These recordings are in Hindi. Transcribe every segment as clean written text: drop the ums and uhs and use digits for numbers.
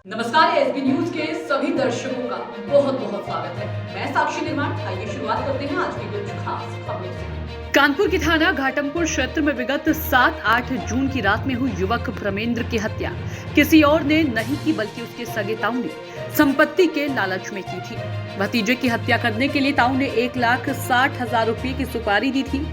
नमस्कार, एसबी न्यूज के सभी दर्शकों का बहुत बहुत स्वागत है। मैं साक्षी निर्माण। आइए शुरुआत करते हैं आज की कुछ खास खबरों से। कानपुर के थाना घाटमपुर क्षेत्र में विगत 7-8 जून की रात में हुई युवक प्रमेंद्र की हत्या किसी और ने नहीं की बल्कि उसके सगे ताऊ ने संपत्ति के लालच में की थी। भतीजे की हत्या करने के लिए ताऊ ने 1,60,000 रुपए की सुपारी दी थी।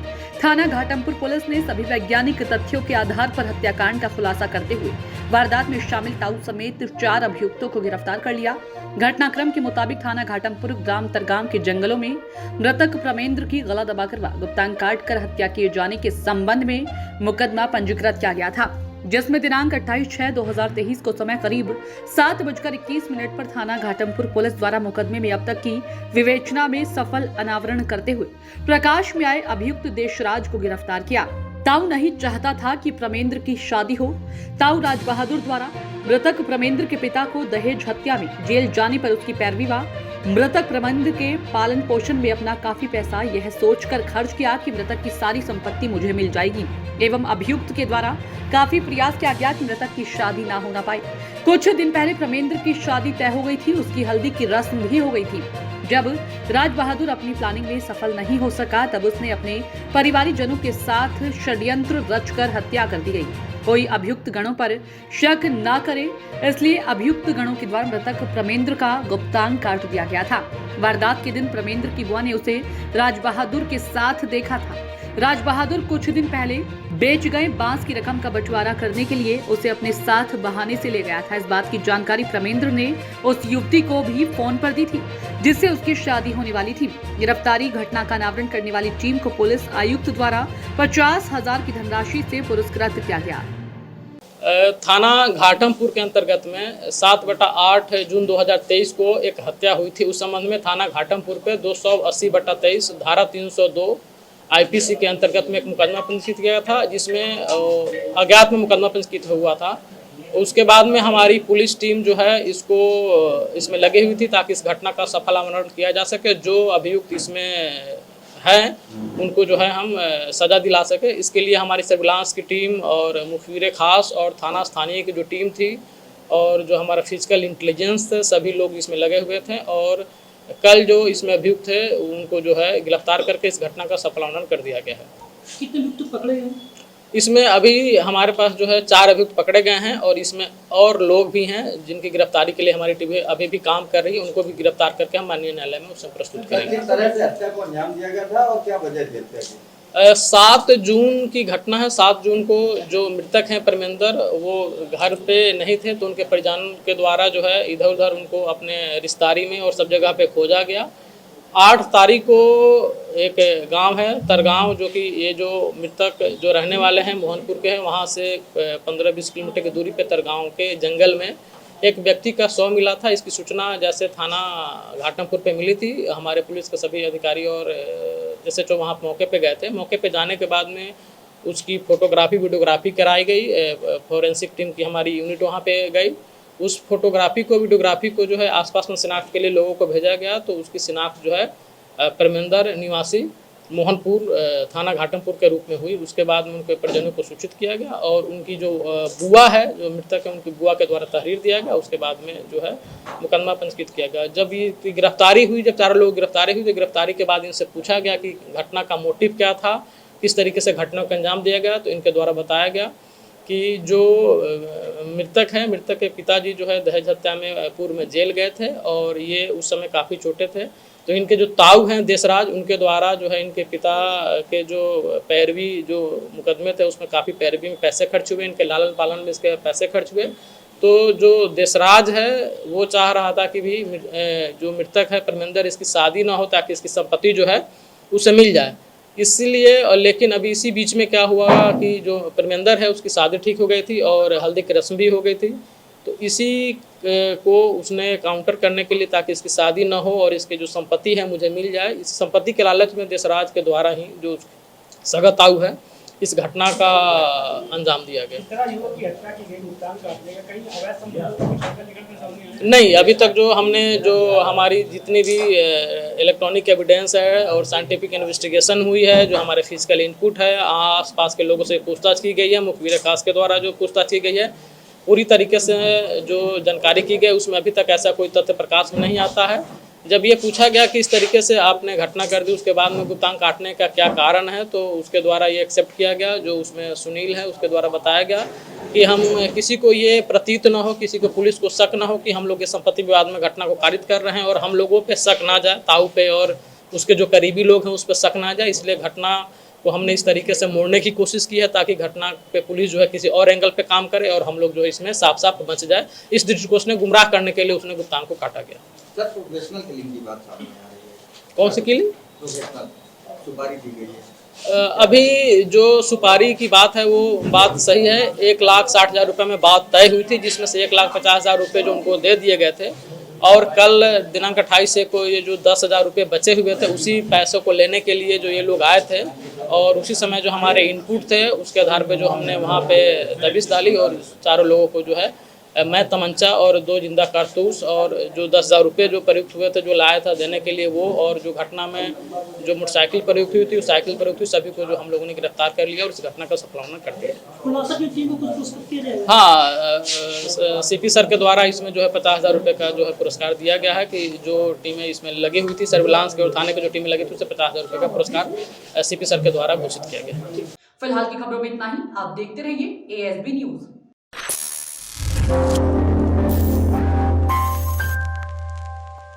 थाना घाटमपुर पुलिस ने सभी वैज्ञानिक तथ्यों के आधार पर हत्याकांड का खुलासा करते हुए वारदात में शामिल ताऊ समेत 4 अभियुक्तों को गिरफ्तार कर लिया। घटनाक्रम के मुताबिक थाना घाटमपुर ग्राम तरगाम के जंगलों में मृतक प्रमेंद्र की गला दबाकर व गुप्तांग काटकर हत्या किए जाने के संबंध में मुकदमा पंजीकृत किया गया था, जिसमें दिनांक 28/6/2023 को समय करीब 7:21 पर थाना घाटमपुर पुलिस द्वारा मुकदमे में अब तक की विवेचना में सफल अनावरण करते हुए प्रकाश में आए अभियुक्त देशराज को गिरफ्तार किया। ताऊ नहीं चाहता था कि प्रमेंद्र की शादी हो। ताऊ राज बहादुर द्वारा मृतक प्रमेंद्र के पिता को दहेज हत्या में जेल जाने पर उसकी पैरवी व मृतक प्रमेंद्र के पालन पोषण में अपना काफी पैसा यह सोचकर खर्च किया कि मृतक की सारी संपत्ति मुझे मिल जाएगी एवं अभियुक्त के द्वारा काफी प्रयास किया गया कि मृतक की शादी ना होना पाए। कुछ दिन पहले प्रमेंद्र की शादी तय हो गई थी, उसकी हल्दी की रस्म भी हो गई थी। जब राज बहादुर अपनी प्लानिंग में सफल नहीं हो सका तब उसने अपने परिवारीजनों के साथ षड्यंत्र रचकर हत्या कर दी गई। कोई अभियुक्त गणों पर शक न करे इसलिए अभियुक्त गणों के द्वारा मृतक प्रमेंद्र का गुप्तांग काट दिया गया था। वारदात के दिन प्रमेंद्र की बुआ ने उसे राज बहादुर के साथ देखा था। राज बहादुर कुछ दिन पहले बेच गए बांस की रकम का बंटवारा करने के लिए उसे अपने साथ बहाने से ले गया था। इस बात की जानकारी प्रमेंद्र ने उस युवती को भी फोन पर दी थी जिससे उसकी शादी होने वाली थी। गिरफ्तारी घटना का अनावरण करने वाली टीम को पुलिस आयुक्त द्वारा 50,000 की धनराशि से पुरस्कृत किया गया। थाना घाटमपुर के अंतर्गत में 7/8 जून 2023 को एक हत्या हुई थी। उस संबंध में थाना घाटमपुर पे 280/23 धारा 302 आईपीसी के अंतर्गत में एक मुकदमा पंजीकृत किया था, जिसमें अज्ञात में मुकदमा पंजीकृत हुआ था। उसके बाद में हमारी पुलिस टीम जो है इसमें लगी हुई थी ताकि इस घटना का सफल अनावरण किया जा सके। जो अभियुक्त इसमें हैं उनको जो है हम सज़ा दिला सके। इसके लिए हमारी सर्विलांस की टीम और मुखबिर खास और थाना स्थानीय की जो टीम थी और जो हमारा फिजिकल इंटेलिजेंस थे, सभी लोग इसमें लगे हुए थे। और कल जो इसमें अभियुक्त थे उनको जो है गिरफ्तार करके इस घटना का सफल अनावरण कर दिया गया है। कितने अभियुक्त पकड़े गए? इसमें अभी हमारे पास जो है 4 अभियुक्त पकड़े गए हैं और इसमें और लोग भी हैं जिनकी गिरफ्तारी के लिए हमारी टीम अभी भी काम कर रही है। उनको भी गिरफ्तार करके हम माननीय न्यायालय में उसमें प्रस्तुत करेंगे। किस तरह से हत्या को अंजाम दिया गया था और क्या वजह थी हत्या की? 7 जून की घटना है। 7 जून को जो मृतक हैं प्रमेंद्र, वो घर पे नहीं थे तो उनके परिजन के द्वारा जो है इधर उधर उनको अपने रिश्तेदारी में और सब जगह पे खोजा गया। 8 तारीख को एक गांव है तरगांव, जो कि ये जो मृतक जो रहने वाले हैं मोहनपुर के हैं, वहाँ से 15-20 किलोमीटर की दूरी पे तरगांव के जंगल में एक व्यक्ति का शव मिला था। इसकी सूचना जैसे थाना घाटमपुर पे मिली थी, हमारे पुलिस के सभी अधिकारी और जैसे जो वहाँ मौके पे गए थे। मौके पे जाने के बाद में उसकी फोटोग्राफी वीडियोग्राफी कराई गई। फॉरेंसिक टीम की हमारी यूनिट वहाँ पे गई। उस फोटोग्राफी को वीडियोग्राफी को जो है आसपास में शिनाख्त के लिए लोगों को भेजा गया। तो उसकी शिनाख्त जो है प्रमेंद्र निवासी मोहनपुर थाना घाटमपुर के रूप में हुई। उसके बाद में उनके परिजनों को सूचित किया गया और उनकी जो बुआ है, जो मृतक है, उनकी बुआ के द्वारा तहरीर दिया गया। उसके बाद में जो है मुकदमा पंजीकृत किया गया। जब ये गिरफ्तारी हुई, जब 4 लोग गिरफ्तारी हुई तो गिरफ्तारी के बाद इनसे पूछा गया कि घटना का मोटिव क्या था, किस तरीके से घटना को अंजाम दिया गया। तो इनके द्वारा बताया गया कि जो मृतक हैं, मृतक के पिताजी जो है दहेज हत्या में पूर्व में जेल गए थे और ये उस समय काफ़ी छोटे थे। तो इनके जो ताऊ हैं देशराज, उनके द्वारा जो है इनके पिता के जो पैरवी जो मुकदमे थे उसमें काफ़ी पैरवी में पैसे खर्च हुए, इनके लालन पालन में इसके पैसे खर्च हुए। तो जो देशराज है वो चाह रहा था कि भी जो मृतक है प्रमेंद्र, इसकी शादी ना हो ताकि इसकी संपत्ति जो है उसे मिल जाए। इसलिए और लेकिन अभी इसी बीच में क्या हुआ कि जो प्रमेंद्र है उसकी शादी ठीक हो गई थी और हल्दी की रस्म भी हो गई थी। तो इसी को उसने काउंटर करने के लिए ताकि इसकी शादी न हो और इसकी जो संपत्ति है मुझे मिल जाए, इस संपत्ति के लालच में देशराज के द्वारा ही जो सगा ताऊ है इस घटना का अंजाम दिया गया। इस तरह युवक की हत्या की गई, भुगतान काटने का कहीं अवैध संबंधों को निकल कर सामने आया? नहीं, अभी तक जो हमारी जितनी भी इलेक्ट्रॉनिक एविडेंस है और साइंटिफिक इन्वेस्टिगेशन हुई है, जो हमारे फिजिकल इनपुट है, आसपास के लोगों से पूछताछ की गई है, मुखबिर खास के द्वारा जो पूछताछ की गई है, पूरी तरीके से जो जानकारी की गई उसमें अभी तक ऐसा कोई तथ्य प्रकाश में नहीं आता है। जब ये पूछा गया कि इस तरीके से आपने घटना कर दी, उसके बाद में भुगतान काटने का क्या कारण है, तो उसके द्वारा ये एक्सेप्ट किया गया, जो उसमें सुनील है उसके द्वारा बताया गया कि हम किसी को ये प्रतीत न हो, किसी को पुलिस को शक न हो कि हम लोग ये संपत्ति विवाद में घटना को कारित कर रहे हैं और हम लोगों पे शक ना जाए, ताऊ पे और उसके जो करीबी लोग हैं उस पर शक ना जाए, इसलिए घटना को हमने इस तरीके से मोड़ने की कोशिश की है ताकि घटना पे पुलिस जो है किसी और एंगल पे काम करे और हम लोग जो है इसमें साफ साफ बच जाए। इस दृष्टिकोण से गुमराह करने के लिए उसने भुगतान को काटा गया। सर, प्रोफेशनल किलिंग की बात सामने आ रही है। कौन सी किलिंग? प्रोफेशनल सुपारी दी गई है। अभी जो सुपारी की बात है वो बात सही है। 1,60,000 रुपये में बात तय हुई थी, जिसमें से 1,50,000 रुपये जो उनको दे दिए गए थे और कल दिनांक 28 को ये जो 10,000 रुपये बचे हुए थे उसी पैसों को लेने के लिए जो ये लोग आए थे और उसी समय जो हमारे इनपुट थे उसके आधार पे जो हमने वहाँ पे दबिश डाली और चारों लोगों को जो है मैं तमंचा और 2 जिंदा कारतूस और जो 10,000 रुपये जो प्रयुक्त हुए थे जो लाया था देने के लिए वो, और जो घटना में जो मोटरसाइकिल प्रयुक्त हुई थी उस साइकिल प्रयुक्त हुई, सभी को जो हम लोगों ने गिरफ्तार कर लिया और इस घटना का सफलता कर दिया। खुलासा की टीम को कुछ पुरस्कृत किया जाएगा? हाँ, सीपी सर के द्वारा इसमें जो है 50,000 रुपये का जो है पुरस्कार दिया गया है कि जो टीमें इसमें लगी हुई थी, सर्विलांस के और थाने की जो टीमें लगी थी उससे 50,000 रुपये का पुरस्कार सीपी सर के द्वारा घोषित किया गया। फिलहाल की खबरों में इतना ही। आप देखते रहिए ASB न्यूज।